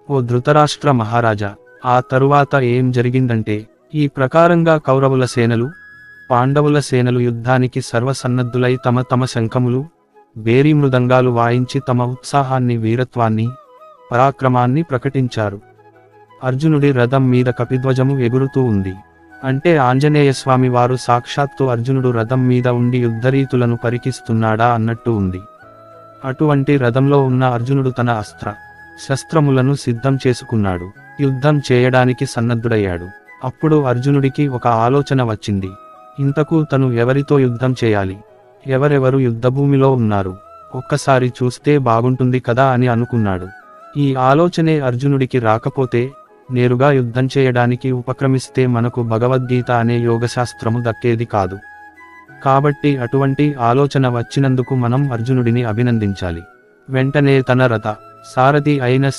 ఓ ధృతరాష్ట్ర మహారాజా, ఆ తరువాత ఏం జరిగిందంటే, ఈ ప్రకారంగా కౌరవుల సేనలు, పాండవుల సేనలు యుద్ధానికి సర్వసన్నద్ధులై తమ తమ శంఖములు, వేరీ మృదంగాలు వాయించి తమ ఉత్సాహాన్ని, వీరత్వాన్ని, పరాక్రమాన్ని ప్రకటించారు. అర్జునుడి రథం మీద కపిధ్వజము ఎగురుతూ ఉంది. అంటే ఆంజనేయస్వామి వారు సాక్షాత్తు అర్జునుడు రథం మీద ఉండి యుద్ధరీతులను పరికిస్తున్నాడా అన్నట్టు ఉంది. అటువంటి రథంలో ఉన్న అర్జునుడు తన అస్త్ర శస్త్రములను సిద్ధం చేసుకున్నాడు. యుద్ధం చేయడానికి సన్నద్ధుడయ్యాడు. అప్పుడు అర్జునుడికి ఒక ఆలోచన వచ్చింది. ఇంతకు తను ఎవరితో యుద్ధం చేయాలి, ఎవరెవరు యుద్ధభూమిలో ఉన్నారు, ఒక్కసారి చూస్తే బాగుంటుంది కదా అని అనుకున్నాడు. ఈ ఆలోచనే అర్జునుడికి రాకపోతే, నేరుగా యుద్ధం చేయడానికి ఉపక్రమిస్తే మనకు భగవద్గీత అనే యోగశాస్త్రము దక్కేది కాదు. కాబట్టి అటువంటి ఆలోచన వచ్చినందుకు మనం అర్జునుడిని అభినందించాలి. వెంటనే తన రథ సారథి అయిన